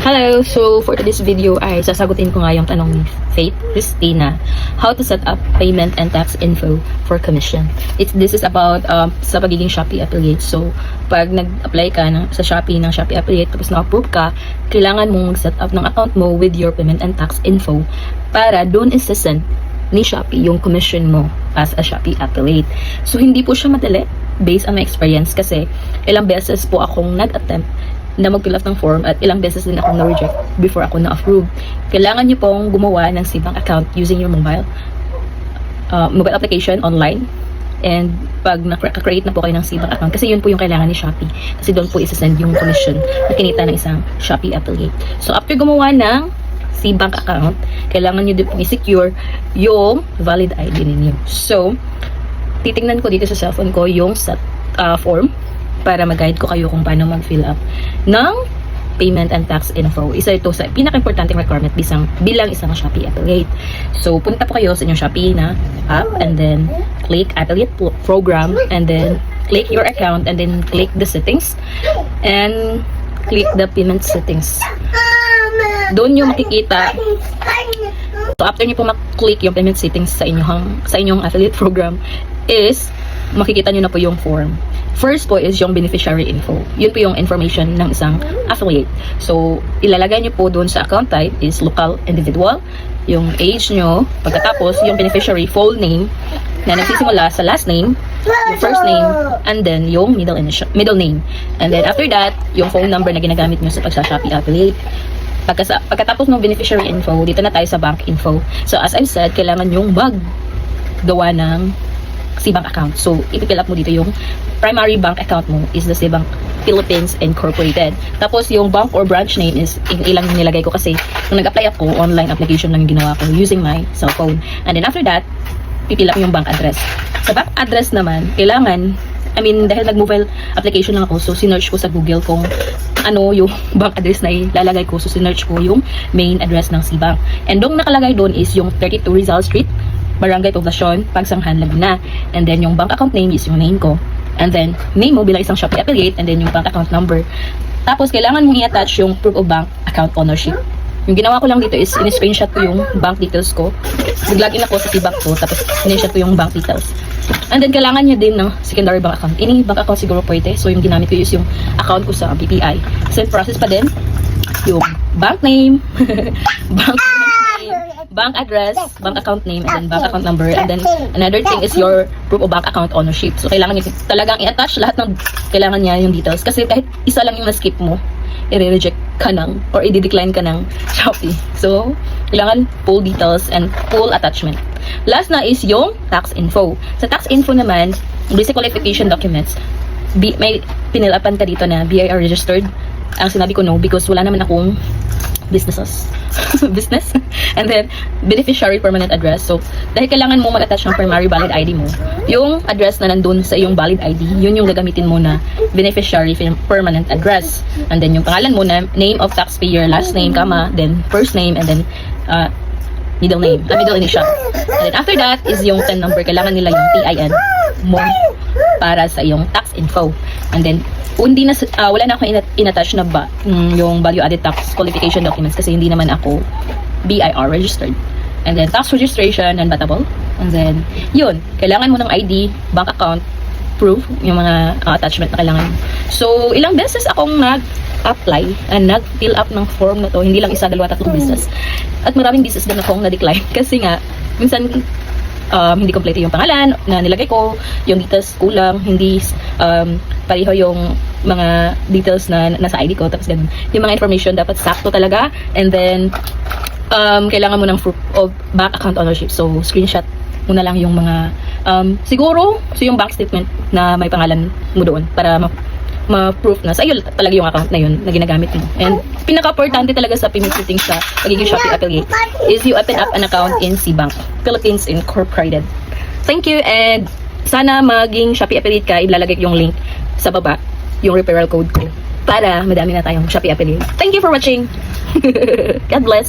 Hello! So, for today's video ay sasagutin ko nga yung tanong ni Faith Christina. How to set up payment and tax info for commission. This is about sa pagiging Shopee affiliate. So, pag nag-apply ka sa Shopee ng Shopee affiliate tapos na-approve ka, kailangan mong set up ng account mo with your payment and tax info para doon isasend ni Shopee yung commission mo as a Shopee affiliate. So, hindi po siya madali based on my experience kasi ilang beses po akong nag-attempt na mag-fill up ng form at ilang beses din akong na-reject before ako na-approve. Kailangan nyo pong gumawa ng SeaBank account using your mobile application online. And pag na-create na po kayo ng SeaBank account, kasi yun po yung kailangan ni Shopee. Kasi doon po isa-send yung commission na kinita ng isang Shopee affiliate. So after gumawa ng SeaBank account, kailangan nyo din po i-secure yung valid ID ninyo. So, titingnan ko dito sa cellphone ko yung form para mag-guide ko kayo kung paano mag-fill up ng payment and tax info. Isa ito sa pinaka-importanting requirement bilang isang Shopee affiliate. So, punta po kayo sa inyong Shopee na app and then click affiliate program and then click your account and then click the settings and click the payment settings. Doon nyo makikita. So, after nyo po mag-click yung payment settings sa inyong affiliate program is makikita nyo na po yung form. First po is yung beneficiary info. Yun po yung information ng isang affiliate. So, ilalagay nyo po doon sa account type is local individual, yung age nyo, pagkatapos yung beneficiary full name na nagsisimula sa last name, yung first name, and then yung middle name. And then after that, yung phone number na ginagamit nyo sa pagsa-Shopee affiliate. Pagkatapos ng beneficiary info, dito na tayo sa bank info. So, as I've said, kailangan yung gawa ng SeaBank account. So, ipipill up mo dito yung primary bank account mo is the SeaBank Philippines Incorporated. Tapos, yung bank or branch name is ilang nilagay ko kasi nung nag-apply ako, online application lang yung ginawa ko using my cellphone. And then after that, pipill up yung bank address. Sa bank address naman, kailangan, dahil nag-mobile application lang ako, so sinearch ko sa Google kung ano yung bank address na ilalagay ko. So, sinearch ko yung main address ng SeaBank. And doon nakalagay doon is yung 32 Rizal Street, Barangay Poblacion, Pagsanghan, Laguna. And then yung bank account name is yung name ko. And then name mo bilang isang Shopee affiliate and then yung bank account number. Tapos kailangan mong i-attach yung proof of bank account ownership. Yung ginawa ko lang dito is in-screenshot ko yung bank details ko. Nag-login ako sa SeaBank ko tapos in-screenshot ko yung bank details. And then kailangan niya din ng secondary bank account. Ini bank account siguro pwede. So yung ginamit ko is yung account ko sa BPI. Same process pa din. Yung bank name, bank address, bank account name, and then bank account number. And then another thing is your proof of bank account ownership. So kailangan nyo talagang i-attach lahat ng kailangan niya yung details. Kasi kahit isa lang yung na-skip mo, i-reject ka ng or i-decline ka ng Shopee. So kailangan full details and full attachment. Last na is yung tax info. Sa tax info naman, basic qualification documents, may pinilapan ka dito na BIR registered. Ang sinabi ko no because wala naman akong business. And then beneficiary permanent address. So dahil kailangan mo mag-attach ng primary valid ID mo, yung address na nandun sa iyong valid ID, yun yung gagamitin mo na beneficiary permanent address. And then yung pangalan mo na name of taxpayer, last name, comma, then first name, and then middle name, middle initial. And then after that is yung PIN number. Kailangan nila yung TIN mo para sa iyong tax info. And then wala na akong in-attach na yung value added tax qualification documents kasi hindi naman ako BIR registered. And then tax registration and batable. And then yun, kailangan mo ng ID, bank account, proof, yung mga attachment na kailangan mo. So ilang beses akong nag-apply and nag-fill up ng form na to, hindi lang isa, dalawa, tatlong beses. At maraming beses din akong na-decline kasi nga minsan hindi kompleto yung pangalan na nilagay ko, yung details kulang, hindi pareho yung mga details na nasa ID ko, tapos ganun. Yung mga information dapat sakto talaga, and then kailangan mo ng proof of bank account ownership. So screenshot mo na lang yung mga siguro yung bank statement na may pangalan mo doon para ma-proof na sa iyo talaga yung account na yun na ginagamit mo. And pinaka-importante talaga sa payment settings sa pagiging Shopee affiliate is you open up an account in SeaBank Philippines Incorporated. Thank you, and sana maging Shopee affiliate ka. Ilalagay yung link sa baba, yung referral code ko para madami na tayong Shopee affiliate. Thank you for watching. God bless.